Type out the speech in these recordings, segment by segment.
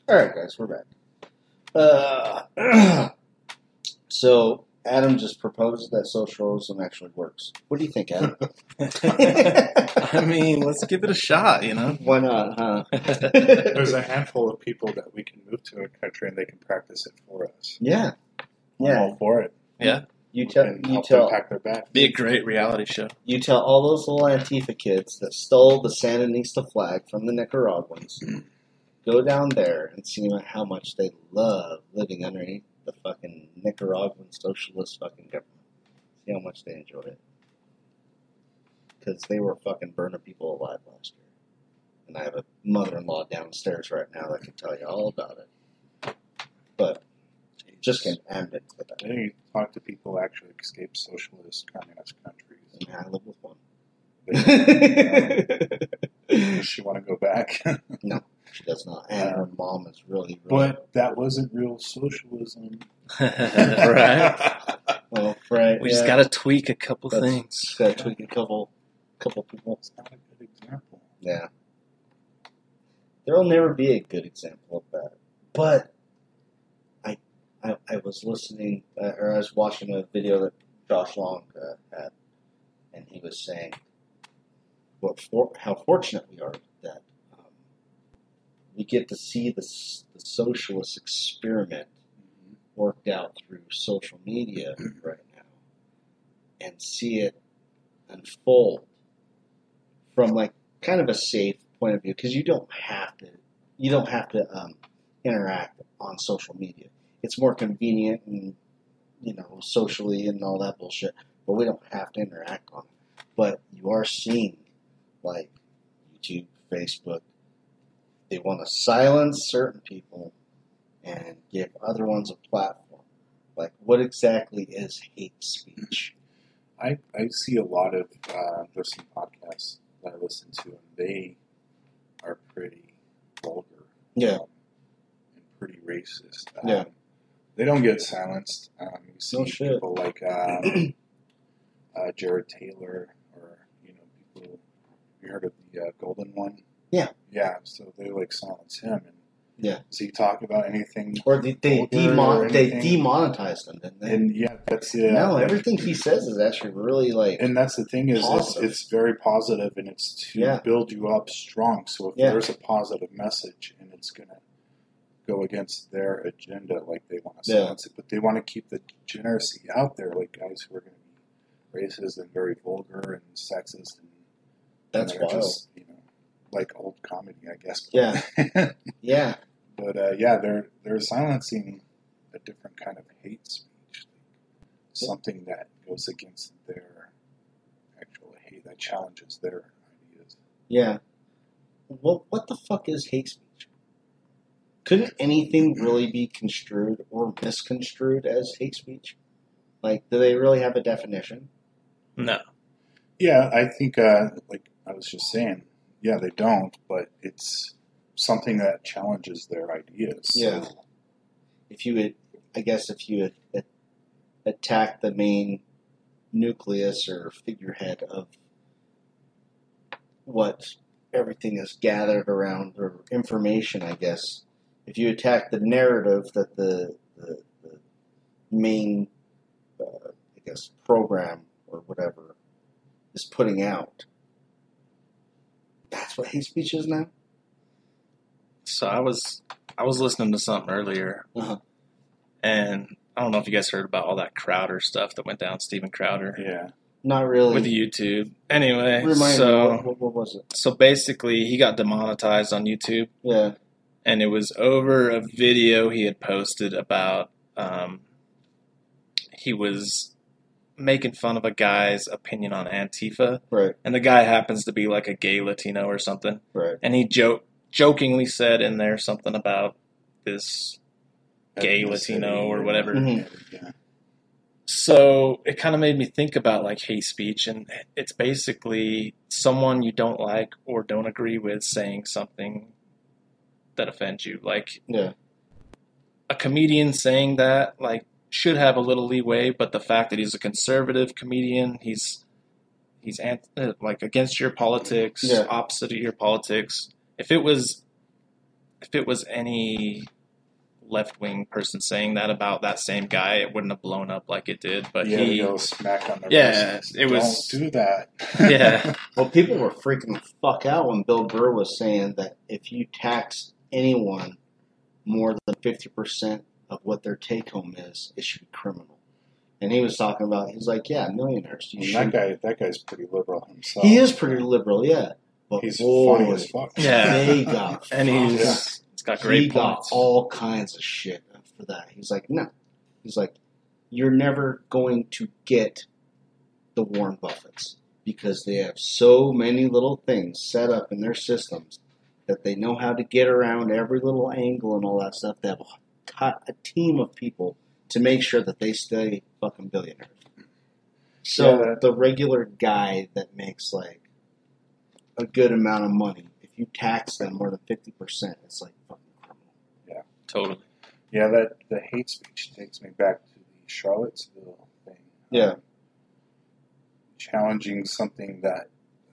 All right, guys, we're back. So Adam just proposed that socialism actually works. What do you think, Adam? I mean, let's give it a shot, Why not, huh? There's a handful of people that we can move to a country and they can practice it for us. Yeah. I'm all for it. Yeah. You We can help them pack their bags. Be a great reality show. You tell all those little Antifa kids that stole the Sandinista flag from the Nicaraguans, go down there and see how much they love living underneath the fucking Nicaraguan socialist fucking government. See how much they enjoy it. Because they were fucking burning people alive last year. And I have a mother-in-law downstairs right now that can tell you all about it. But just can't admit to that. Then you talk to people who actually escape socialist, communist countries. And I live with one. Does she want to go back? No, she does not. And her mom is really, But that wasn't real socialism. Right? well, right. We just got to tweak a couple things. Just got to tweak a couple people. It's not a good example. Yeah. There will never be a good example of that. But I was listening, or I was watching a video that Josh Long had, and he was saying how fortunate we are that we get to see the socialist experiment worked out through social media right now, and see it unfold from like kind of a safe point of view, because you don't have to interact on social media. It's more convenient and socially and all that bullshit, but we don't have to interact on it. But you are seeing like YouTube, Facebook, they want to silence certain people and give other ones a platform. Like, what exactly is hate speech? I see a lot of, there's some podcasts that I listen to, and they are pretty vulgar. Yeah. And pretty racist. Yeah. They don't get silenced. You see No shit. people like Jared Taylor, or people. You heard of the Golden One? Yeah. Yeah. So they like silence him, and Yeah. does he talk about anything? Or they demonetized them, didn't they? And yeah, that's No, everything he says is actually really like. And that's the thing, is positive. it's very positive, and it's to build you up strong. So if there's a positive message and it's going to go against their agenda, like they want to silence it, but they want to keep the degeneracy out there, like guys who are going to be racist and very vulgar and sexist, and That's wild. just like old comedy, I guess. Yeah. Yeah. But they're silencing a different kind of hate speech, something that goes against their actual hate, that challenges their ideas. Yeah. Well, what the fuck is hate speech? Couldn't anything really be construed or misconstrued as hate speech? Like, do they really have a definition? No. Yeah, I think, like I was just saying, yeah, they don't, but it's something that challenges their ideas. Yeah. So, If you attack the main nucleus or figurehead of what everything is gathered around, or information, I guess, if you attack the narrative that the main, program or whatever is putting out, that's what hate speech is now? So I was listening to something earlier, and I don't know if you guys heard about all that Crowder stuff that went down, Steven Crowder. yeah. Not really. With YouTube. Anyway, Remind me, what was it? So basically, he got demonetized on YouTube. Yeah. And it was over a video he had posted about, he was making fun of a guy's opinion on Antifa. Right. And the guy happens to be like a gay Latino or something. Right. And he jokingly said in there something about this gay Latino or whatever. Mm-hmm. Yeah. So it kind of made me think about like hate speech, and it's basically someone you don't like or don't agree with saying something that offends you. Like a comedian saying that like should have a little leeway, but the fact that he's a conservative comedian, he's like against your politics, opposite of your politics. If it was if it was any left-wing person saying that about that same guy, it wouldn't have blown up like it did. But he go smack on the wrist. It was. Don't do that. Yeah. Well, people were freaking the fuck out when Bill Burr was saying that if you tax anyone more than 50% of what their take home is, it should be criminal. And he was talking about, he's like, yeah, millionaires. That guy's pretty liberal himself. He is pretty liberal, yeah. But he's funny as fuck. Yeah. They got and he's got great points. Got all kinds of shit for that. He's like, no. He's like, you're never going to get the Warren Buffetts because they have so many little things set up in their systems that they know how to get around every little angle and all that stuff. They have a team of people to make sure that they stay fucking billionaires. So the regular guy that makes like a good amount of money, if you tax them more than 50%, it's like fucking criminal. Yeah, totally. Yeah, that the hate speech takes me back to the Charlottesville thing. Yeah. Challenging something that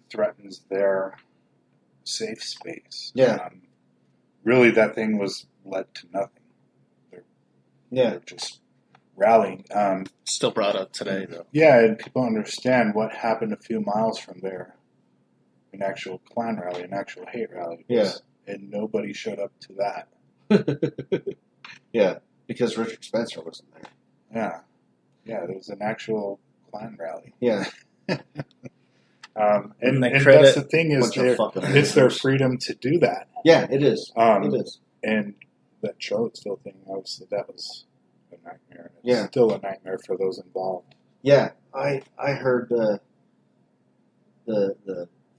threatens their safe space. Yeah. Really, that thing led to nothing. They're just rallying. Still brought up today, though. Yeah, and people understand what happened a few miles from there. An actual Klan rally, an actual hate rally. Yeah. And nobody showed up to that. Yeah, because Richard Spencer wasn't there. Yeah. Yeah, there was an actual Klan rally. Yeah. And that's the thing is, it's their freedom to do that. Yeah, it is. It is. And that Charlottesville thing, obviously, that was a nightmare. It's still a nightmare for those involved. Yeah, I heard the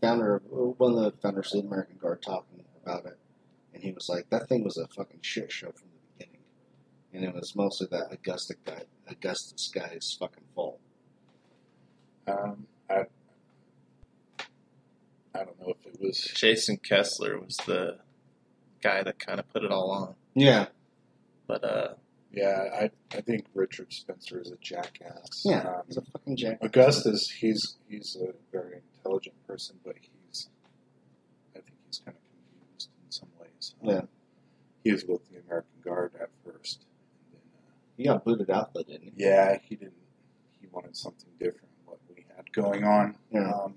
founder, one of the founders of the American Guard, talking about it, and he was like, that thing was a fucking shit show from the beginning, and it was mostly that Augustus guy's fucking fault. I don't know if it was Jason Kessler was the guy that kind of put it all on. Yeah. But yeah, I think Richard Spencer is a jackass. Yeah, he's a fucking jackass. Augustus, he's a very intelligent person, but I think he's kind of confused in some ways. Yeah. He was with the American Guard at first. And then, he got booted out though, didn't he? Yeah, he didn't. He wanted something different than what we had going on. Yeah.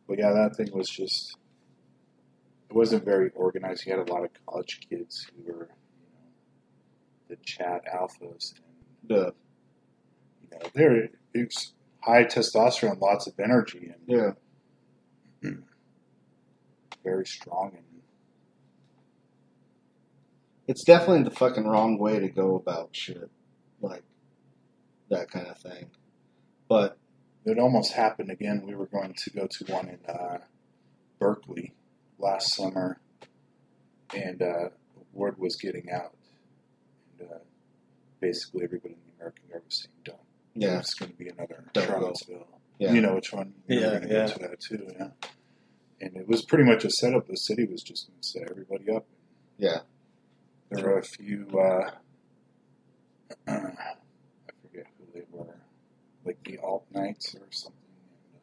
But yeah, that thing was just. It wasn't very organized. He had a lot of college kids who were, the chat alphas, and they're it's high testosterone, lots of energy, and very strong. And it's definitely the fucking wrong way to go about shit, like that kind of thing. But it almost happened again. We were going to go to one in Berkeley last summer, and word was getting out. And basically everybody in the American Guard was saying, don't. Yeah. There's going to be another Don't Charlottesville. Yeah. You know which one? We were going to go to that too, yeah. And it was pretty much a setup. The city was just going to set everybody up. Yeah. There were a few, I forget who they were, like the Alt Knights or something. And,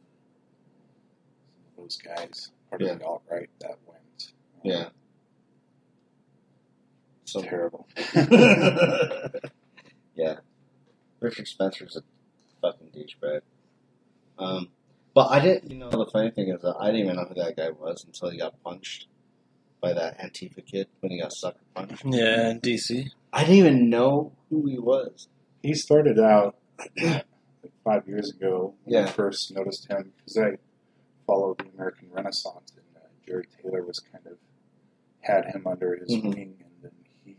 some of those guys, part of the alt-right that went. Yeah. So terrible. Yeah. Richard Spencer's a fucking douchebag. But I didn't, the funny thing is that I didn't even know who that guy was until he got punched by that Antifa kid when he got sucker punched. Yeah, in D.C. I didn't even know who he was. He started out like 5 years ago when Yeah. I first noticed him, because I followed the American Renaissance, and Jerry Taylor was kind of had him under his wing, and then he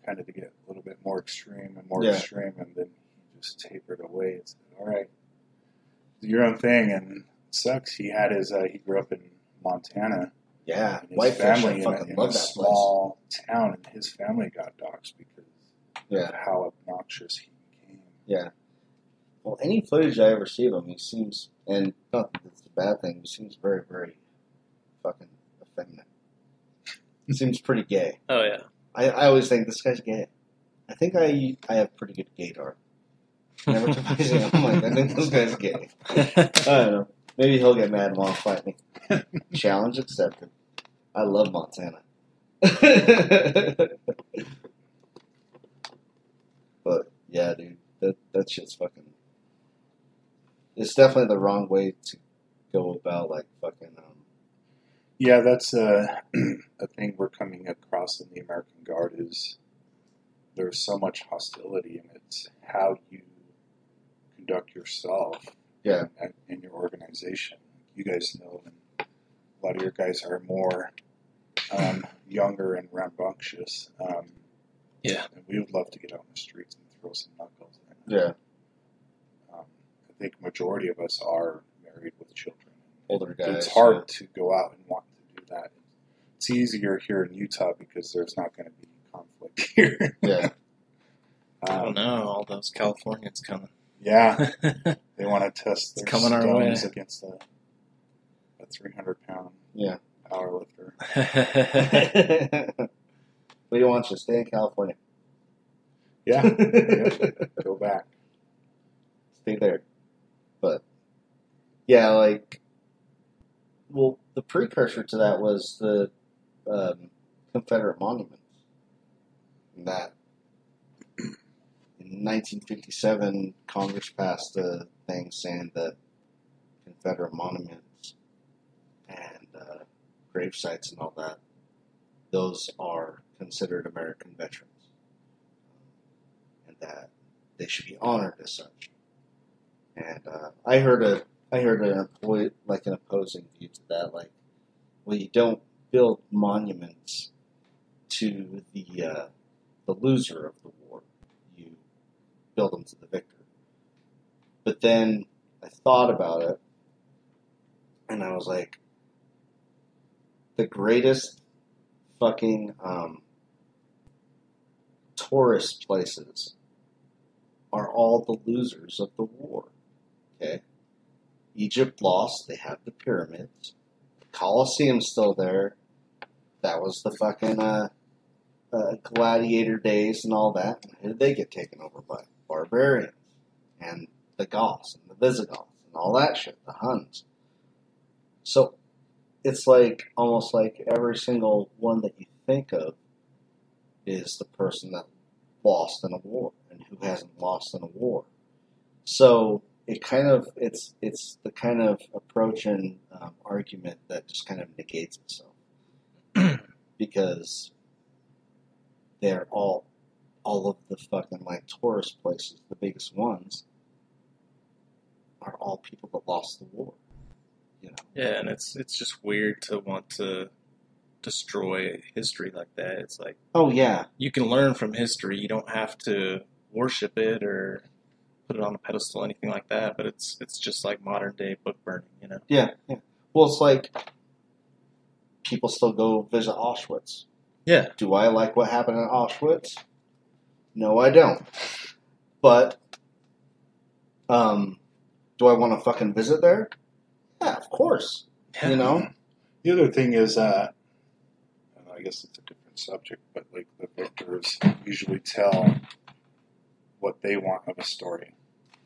kind of to get a little bit more extreme and more extreme, and then he just tapered away and said, all right, do your own thing. And it sucks. He had his, he grew up in Montana. Yeah, His Whitefish, family I fucking in love a that small town, and his family got doxxed because of how obnoxious he became. Yeah. Well, any footage I ever see of him, he seems, and not that it's a bad thing, he seems very, very fucking effeminate. He seems pretty gay. Oh, yeah. I always think this guy's gay. I think I have pretty good gaydar. Every time I see him, I'm like, I think this guy's gay. I don't know. Maybe he'll get mad and want to fight me. Challenge accepted. I love Montana. But yeah, dude, that shit's fucking. It's definitely the wrong way to go about like fucking. Yeah, that's a thing we're coming across in the American Guard is there's so much hostility, and it's how you conduct yourself. Yeah. In your organization. You guys know, and a lot of your guys are more younger and rambunctious. Yeah. And we would love to get out in the streets and throw some knuckles in. Yeah. I think majority of us are married with children. Older guys. It's hard to go out and want to do that. It's easier here in Utah because there's not going to be conflict here. Yeah. I don't know. All those Californians coming. Yeah. They want to test their coming our way against a 300-pound power lifter. We don't want you to stay in California. Yeah. Go back. Stay there. But, yeah, like, well, the precursor to that was the Confederate monuments. That in 1957, Congress passed a thing saying that Confederate monuments and grave sites and all that, those are considered American veterans, and that they should be honored as such. And I heard an opposing view to that, like, well, you don't build monuments to the loser of the war. You build them to the victor. But then I thought about it, and I was like, the greatest fucking tourist places are all the losers of the war. Okay? Egypt lost, they have the pyramids. The Colosseum's still there. That was the fucking gladiator days and all that. And who did they get taken over by? Barbarians. And the Goths and the Visigoths and all that shit, the Huns. So it's like almost like every single one that you think of is the person that lost in a war and who hasn't lost in a war. So it kind of it's the kind of approach and argument that just kind of negates itself because they're all of the fucking like tourist places, the biggest ones, are all people that lost the war. You know? Yeah, and it's just weird to want to destroy history like that. It's like, oh yeah, you can learn from history. You don't have to worship it or put it on a pedestal, or anything like that. But it's just like modern day book burning, you know? Yeah, yeah. Well, it's like people still go visit Auschwitz. Yeah. Do I like what happened in Auschwitz? No, I don't. But do I want to fucking visit there? Yeah, of course. Yeah. You know? The other thing is, I guess it's a different subject, but like the victors usually tell what they want of a story.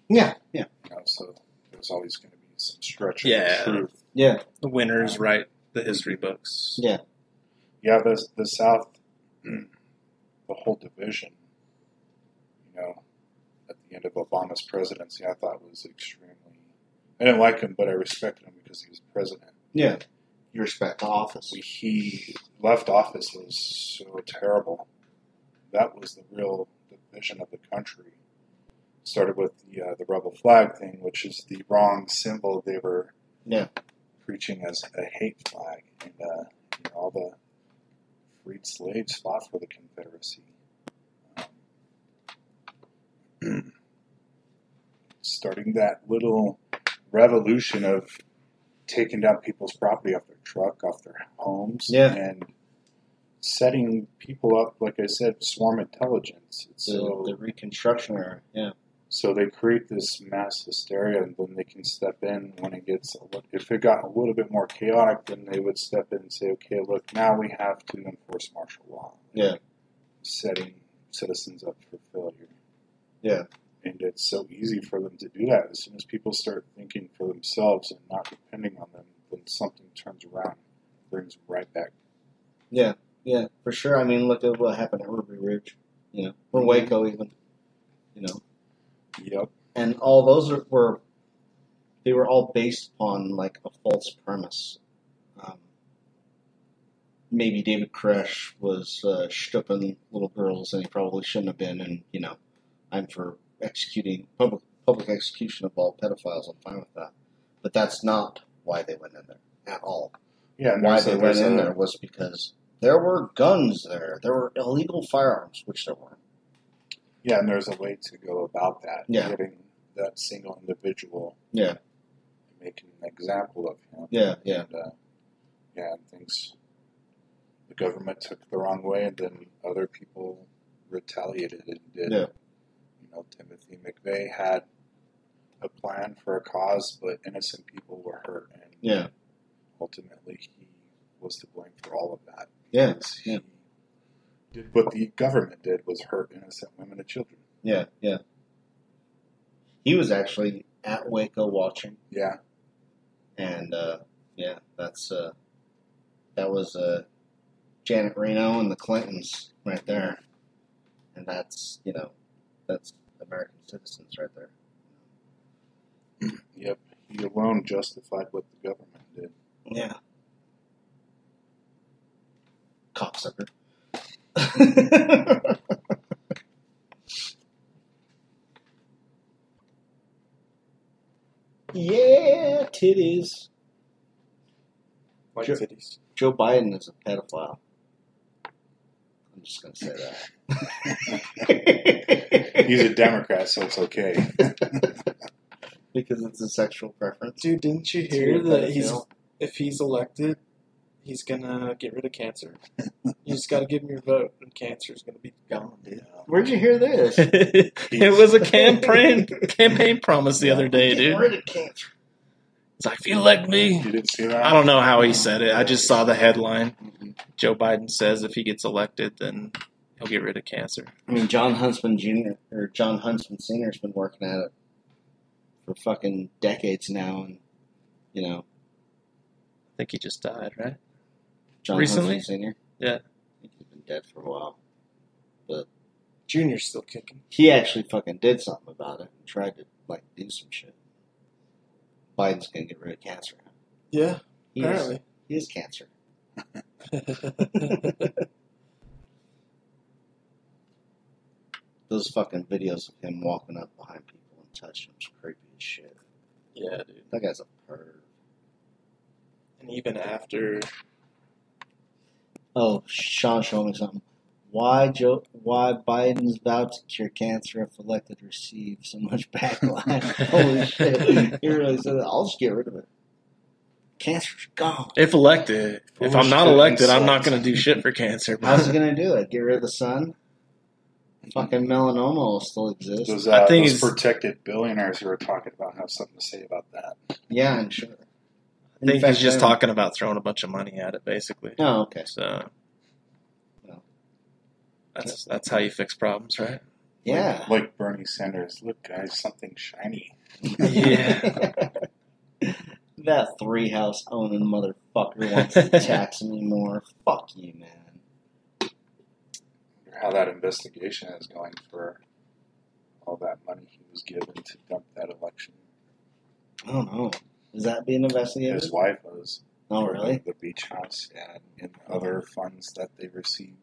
Yeah, yeah. You know, so there's always going to be some stretch of the truth. Yeah. The winners write the history books. Yeah. Yeah, the South, the whole division, you know, at the end of Obama's presidency, I thought was extremely. I didn't like him, but I respected him because he was president. Yeah. You respect the office. He left office was so terrible. That was the real division of the country. Started with the rebel flag thing, which is the wrong symbol they were preaching as a hate flag, and you know, all the freed slaves fought for the Confederacy. Starting that little revolution of taking down people's property off their truck, off their homes, and setting people up, like I said, swarm intelligence. The Reconstruction era, yeah. So they create this mass hysteria, and then they can step in when it gets, if it got a little bit more chaotic, then they would step in and say, okay, look, now we have to enforce martial law. Yeah. Setting citizens up for failure. Yeah. And it's so easy for them to do that. As soon as people start thinking for themselves and not depending on them, then something turns around, brings right back. Yeah. Yeah, for sure. I mean, look at what happened at Ruby Ridge, or Waco even, Yep. And all those they were all based upon like a false premise. Maybe David Koresh was stripping little girls, and he probably shouldn't have been. And I'm for executing public execution of all pedophiles. I'm fine with that, but that's not why they went in there at all. Yeah, why they went in there was because there were guns there. There were illegal firearms, which there weren't. Yeah, and there's a way to go about that. Yeah. Getting that single individual. Yeah. Making an example of him. Yeah. And things the government took the wrong way, and then other people retaliated and did. Yeah. Timothy McVeigh had a plan for a cause, but innocent people were hurt, and ultimately he was to blame for all of that. Yeah. What the government did was hurt innocent women and children. Yeah. He was actually at Waco watching. Yeah. And that was Janet Reno and the Clintons right there, and that's American citizens right there. Yep, he alone justified what the government did. Yeah, cocksucker. Yeah, titties. Like titties. Joe Biden is a pedophile. I'm just going to say that. He's a Democrat, so it's okay. Because it's a sexual preference. Dude, didn't you hear that if he's elected, he's going to get rid of cancer? You just got to give him your vote, and cancer is going to be gone. Yeah. Where'd you hear this? It was a campaign promise the other day, dude. Get rid of cancer. It's like, if you elect me. You didn't see that? I don't know how he said it. I just saw the headline. Mm-hmm. Joe Biden says if he gets elected, then he'll get rid of cancer. I mean, John Huntsman Sr. has been working at it for fucking decades now, and I think he just died, right? John Recently? Huntsman Sr. Yeah. I think he's been dead for a while, but Junior's still kicking. He actually fucking did something about it and tried to do some shit. Biden's gonna get rid of cancer. Yeah, apparently. He is cancer. Those fucking videos of him walking up behind people and touching them's creepy as shit. Yeah, dude. That guy's a perv. And even after... Oh, Sean, show me something. Why Biden's vowed to cure cancer if elected receive so much backlash? Holy shit. He really said that. I'll just get rid of it. Cancer's gone. If elected. If I'm not elected, I'm not going to do shit for cancer. How's he going to do it? Get rid of the sun? Fucking melanoma will still exist. Those protected billionaires who were talking about have something to say about that. Yeah, I'm sure. I think he's just talking about throwing a bunch of money at it, basically. Oh, okay. So... That's how you fix problems, right? Yeah. Like Bernie Sanders. Look, guys, something shiny. Yeah. That 3-house owning motherfucker wants to tax me more. Fuck you, man. How that investigation is going for all that money he was given to dump that election. I don't know. Is that being investigated? His wife was. Oh, really? The beach house, yeah, and other funds that they received.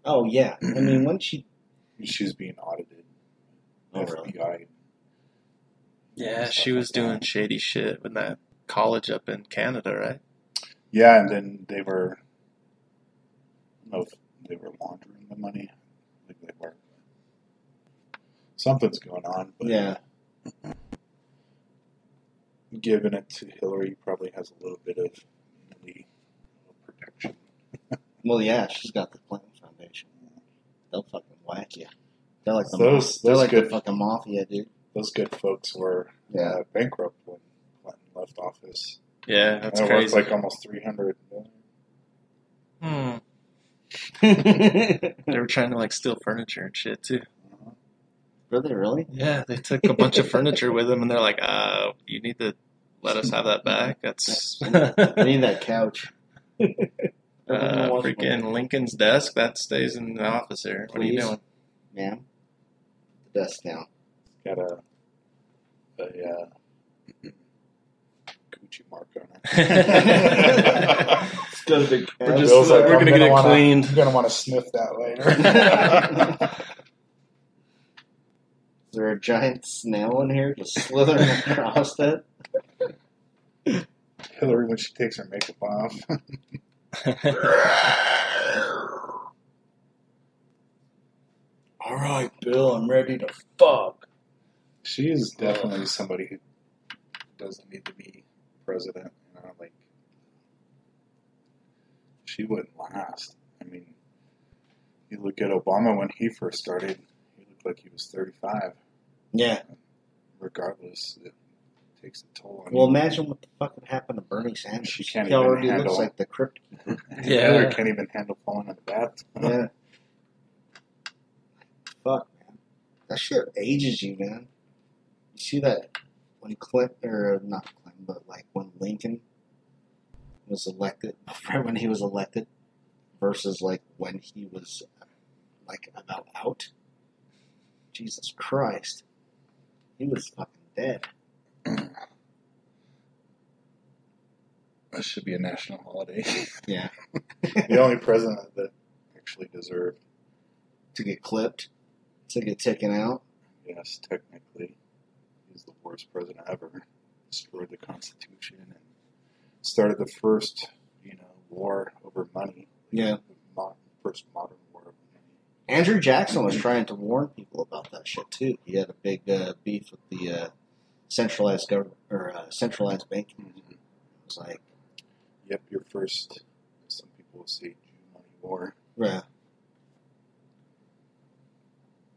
Oh, yeah. I mean, when she's being audited. Oh, FBI. Really? Yeah, she was doing shady shit with that college up in Canada, right? Yeah, and then they were... I don't know if they were laundering the money. I think they were. Something's going on. But yeah. Giving it to Hillary probably has a little bit of protection. Well, yeah, she's got the Clinton Foundation. They'll fucking whack you. They're like the fucking mafia, dude. Those good folks were bankrupt when Clinton left office. Yeah, that's crazy. Worth like almost $300 million. They were trying to steal furniture and shit too. Were they really? Yeah, they took a bunch of furniture with them, and they're like, you need to let us have that back. That's I need that couch. Freaking Lincoln's desk, that stays in the office here. What are you doing? Ma'am? The desk down. Got a Gucci mark on it. It's got a big We're going to get it cleaned. I'm going to want to sniff that later. Is there a giant snail in here just slithering across it? Hillary when she takes her makeup off. All right, Bill, I'm ready to fuck. She is definitely somebody who doesn't need to be president. You know, like she wouldn't last. I mean, you look at Obama when he first started; he looked like he was 35. Yeah. Regardless, it takes a toll on Well, you. imagine what the fuck would happen to Bernie Sanders. She can't he even already handle. looks like the crypt keeper. Yeah. Hillary can't even handle falling in the bath. Yeah. Fuck, man. That shit ages you, man. You see that when Clinton, or not Clinton, but like when Lincoln was elected, right when he was elected, versus like when he was like about out. Jesus Christ. He was fucking dead. That should be a national holiday. Yeah. The only president that actually deserved. To get clipped. To get taken out. Yes, technically. He's the worst president ever. Destroyed the Constitution and started the first, war over money. Yeah. First modern war over money. Andrew Jackson was trying to warn people about that shit too. He had a big beef with the centralized government or centralized banking. It was like, yep, your first. Some people will say Jew money war. Yeah.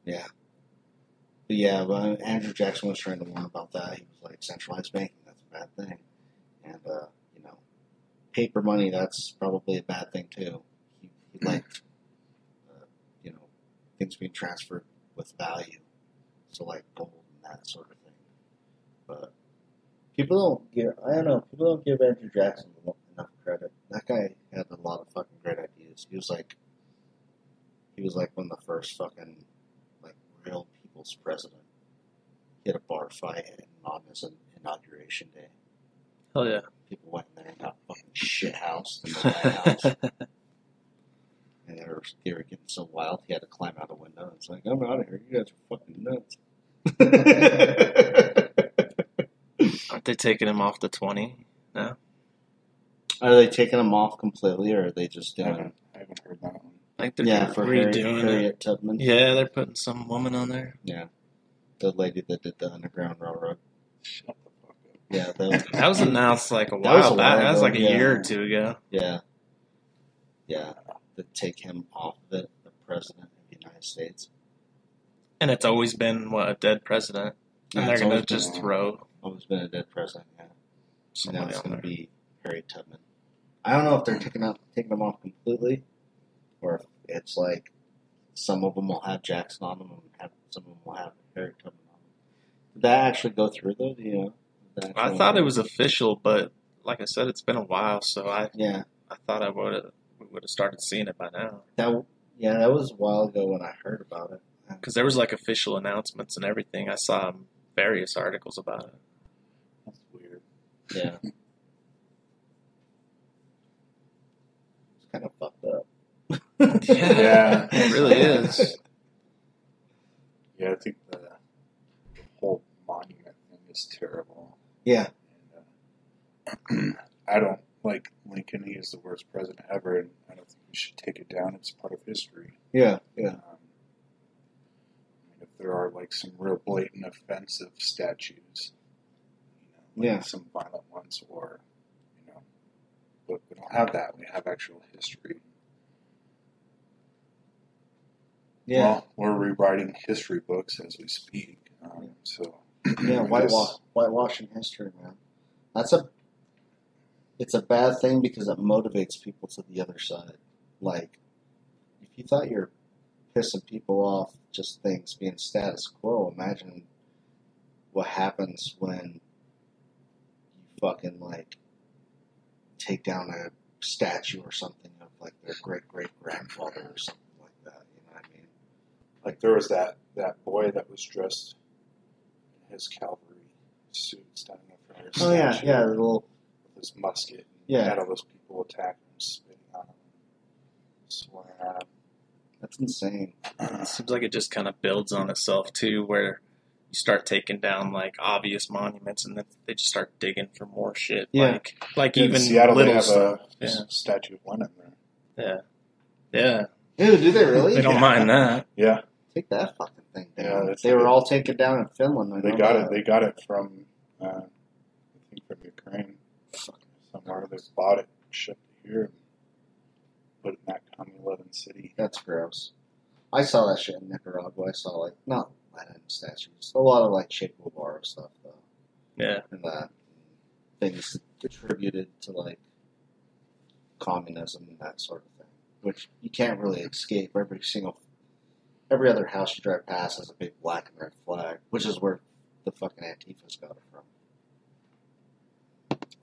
Yeah. But yeah, but Andrew Jackson was trying to warn about that. He was like, centralized banking, that's a bad thing. And, paper money, that's probably a bad thing too. He liked, things being transferred with value. So like gold and that sort of thing. But people don't give Andrew Jackson enough credit. That guy had a lot of fucking great ideas. He was like one of the first fucking like real people's president. He had a bar fight on his inauguration day. Hell yeah. People went in there and got fucking shit housed in the White House. And they were getting so wild he had to climb out a window. And it's like, I'm out of here. You guys are fucking nuts. Aren't they taking him off the 20 now? Are they taking him off completely, or are they just doing? I haven't heard that one. I think they're for redoing Harriet Tubman. Yeah, they're putting some woman on there. Yeah, the lady that did the Underground Railroad. Shut the fuck up. Yeah, that was announced like a while back. That was like a year or two ago. Yeah. To take him off the president of the United States. And it's always been a dead president, and they're gonna just throw. Always been a dead president. Yeah. So now it's going to be Harriet Tubman. I don't know if they're taking them off completely, or if it's like some of them will have Jackson on them, and some of them will have Harriet Tubman on them. Did that actually go through though? Do you know? I thought it was official, but like I said, it's been a while, so I thought we would have started seeing it by now. That was a while ago when I heard about it. Because there was like official announcements and everything. I saw various articles about it. That's weird. Yeah. It's kind of fucked up. Yeah, it really is. Yeah, I think the whole monument thing is terrible. Yeah. And, I don't like Lincoln. He is the worst president ever, and I don't think we should take it down. It's part of history. Yeah. If there are like some real blatant offensive statues, some violent ones, or but we don't have that. We have actual history. Yeah. Well, we're rewriting history books as we speak. Whitewashing history, man. It's a bad thing because it motivates people to the other side. Like, if you thought you're pissing people off, just things being status quo, imagine what happens when you fucking, like, take down statue or something of like their great grandfather or something like that. You know what I mean? Like there was that boy that was dressed in his cavalry suit standing in front of his statue. Yeah, the little with his musket. Yeah, had all those people attacking him, spitting on him, swearing at him. That's insane. It seems like it just kind of builds on itself too, where you start taking down like obvious monuments, and then they just start digging for more shit. Yeah. Like In even Seattle, little they have stuff. a statue of Lenin there. Yeah. Ew, do they really? They don't mind that. Yeah, Take that fucking thing down. Yeah, they were all taken down in Finland. they got it. They got it from I think from Ukraine somewhere. They bought it, shipped it here, and put it in that commie 11 city. That's gross. I saw that shit in Nicaragua. I saw like not Lenin statues, a lot of like Che Guevara stuff though. Yeah. And that things attributed to like communism and that sort of thing, which you can't really escape. Every other house you drive past has a big black and red flag, which is where the fucking Antifa's got it from.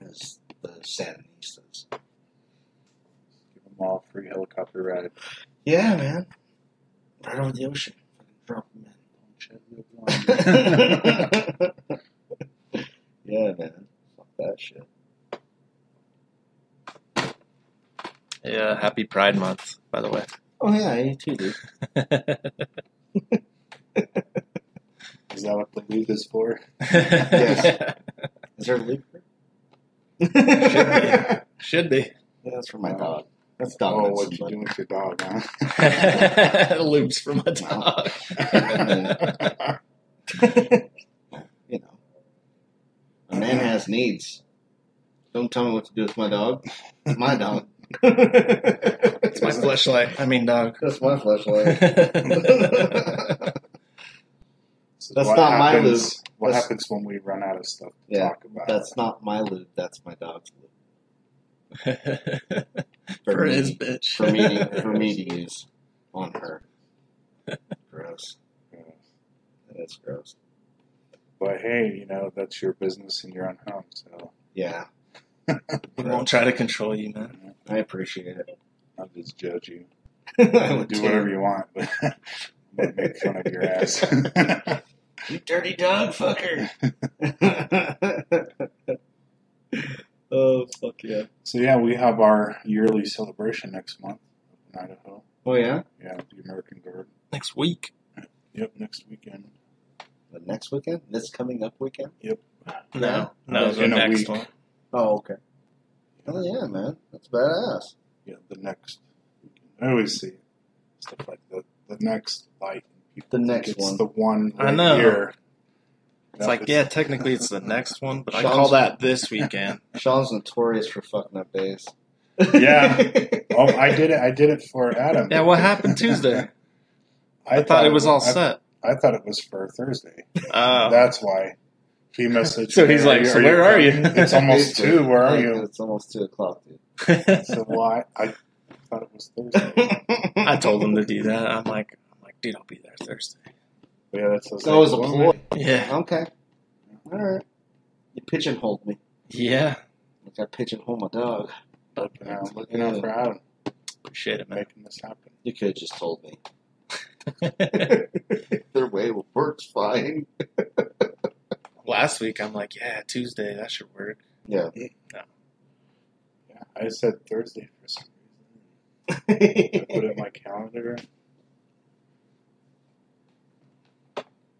Is the Sandinistas. Give them all a free helicopter ride. Yeah, man. Right over the ocean. Fucking drop them in. Yeah, man. Fuck that shit. Yeah. Happy Pride Month, by the way. Oh, yeah, you too, dude. Is that what the lube is for? Yes. Is there a lube for it? Should be. Yeah, that's for my dog. That's dog. Oh, what you doing with your dog, huh? Loops for my dog. You know, a man has needs. Don't tell me what to do with my dog. It's my dog. It's my fleshlight. I mean, dog. That's my fleshlight. So That's not my lube. What happens when we run out of stuff to talk about? That's not my lube. That's my dog's lube. For his bitch. For me to use on her. Gross. Yeah. That's gross. But hey, that's your business in your own home, so. Yeah. We won't try to control you, man. I appreciate it. I'll just judge you. I would Do whatever you want, but I'm going to make fun of your ass. You dirty dog fucker. Oh, fuck yeah. So, yeah, we have our yearly celebration next month in Idaho. Oh, yeah? Yeah, the American Guard. Next week. Yep, next weekend. The next weekend? This coming up weekend? Yep. No, the in a next week. one. Oh, okay. Oh, yeah, man. That's badass. Yeah, the next weekend. I always see stuff like the next light. The next it's one. the one I know. here. It's like, technically it's the next one, but I Sean's- call that this weekend. Sean's notorious for fucking up days. Yeah. Oh, I did it for Adam. Yeah, what happened Tuesday? I thought it was all set. I thought it was for Thursday. Oh. That's why he messaged So me. he's like, so where are you? It's almost 2. Where are you? It's almost 2 o'clock, dude. So, well, I thought it was Thursday. I told him to do that. I'm like, dude, I'll be there Thursday. But yeah, that's That was a ploy. Yeah. Okay. All right. You pigeonholed me. Yeah. Like I pigeonholed my dog. Looking out for Adam. Appreciate it, man. Making this happen. You could have just told me. Their way works fine. Last week, I'm like, yeah, Tuesday, that should work. Yeah. No. Yeah, I said Thursday for some reason. I put it in my calendar.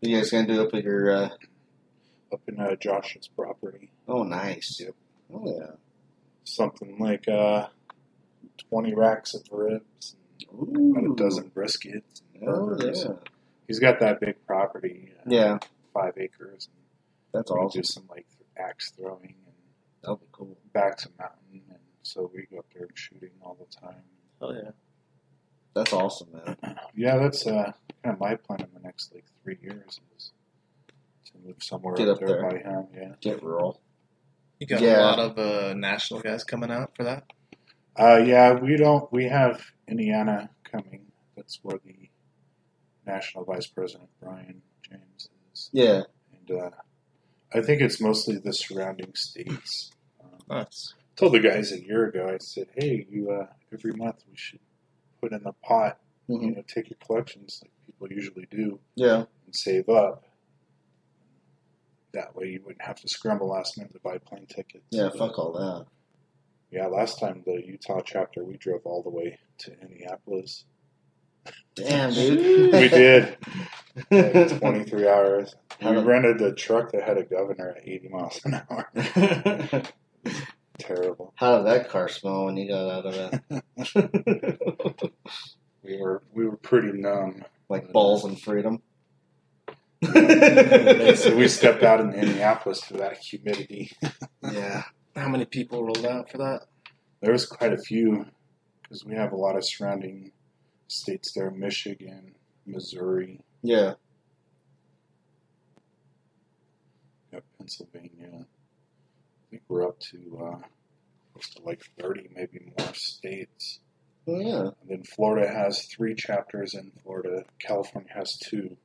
You guys gonna do up at your? Up in Josh's property. Oh, nice. Yep. Oh yeah. Something like 20 racks of ribs, Ooh. about a dozen briskets. Oh burgers. yeah. He's got that big property. Yeah. 5 acres. That's We awesome. do some like axe throwing and That'll be cool. back to mountain, and so we go up there shooting all the time. Oh, yeah. That's awesome, man. Yeah, that's kind of my plan in the next 3 years is to move somewhere Get up there. by him. Yeah. Get rural. You got Yeah. a lot of national guys coming out for that? Yeah, we have Indiana coming. That's where the National Vice President Brian James is. Yeah. And I think it's mostly the surrounding states. Nice. told the guys a year ago, I said, hey, you every month we should put in the pot, take your collections like people usually do, and save up. That way you wouldn't have to scramble last minute to buy plane tickets. Yeah, fuck all that. Yeah, last time the Utah chapter, we drove all the way to Indianapolis. Damn, dude. We did. Like 23 hours. We rented a truck that had a governor at 80 miles an hour. Terrible. How did that car smell when you got out of it? We were pretty numb. Like balls and freedom. So we stepped out in Indianapolis for that humidity. Yeah. How many people rolled out for that? There was quite a few, because we have a lot of surrounding states there: Michigan, Missouri. Yeah. Pennsylvania. I think we're up to close to like 30, maybe more states. Oh, yeah. And then Florida has 3 chapters in Florida. California has 2.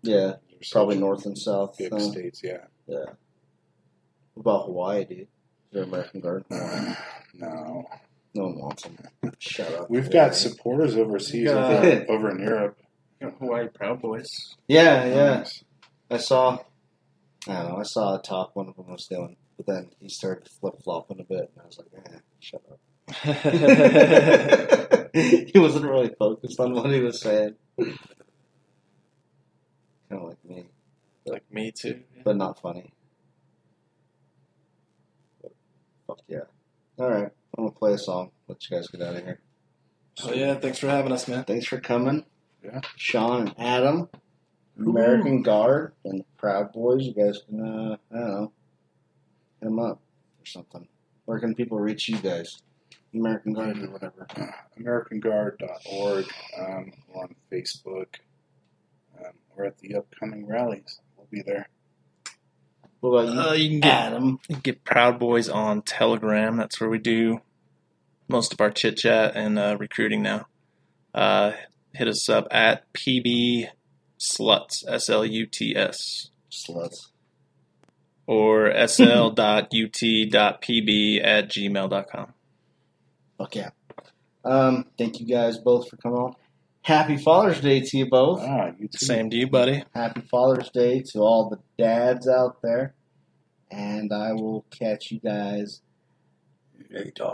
Yeah. Probably north and south. Big states, yeah. Yeah. What about Hawaii, dude? Is there American Guard in Hawaii? No. No one wants them. Shut up. We've got supporters overseas over in Europe. Hawaii Proud Boys. Yeah, yeah. Nice. I saw a talk one of them was doing, but then he started flip-flopping a bit, and I was like, shut up. He wasn't really focused on what he was saying. Kind of like me. Like me, too. But not funny. But fuck yeah. Alright, I'm going to play a song. Let you guys get out of here. Oh, yeah, thanks for having us, man. Thanks for coming. Yeah. Sean and Adam. American Guard and the Proud Boys. You guys can, I don't know, hit them up or something. Where can people reach you guys? American Guard or whatever. AmericanGuard.org. We're on Facebook. We're at the upcoming rallies. We'll be there. What about you, Adam? You can get Proud Boys on Telegram. That's where we do most of our chit-chat and recruiting now. Hit us up at PB Sluts, SLUTS. Sluts. Or sl.ut.pb@gmail.com. Fuck yeah. Thank you guys both for coming on. Happy Father's Day to you both. You too. Same to you, buddy. Happy Father's Day to all the dads out there. And I will catch you guys later.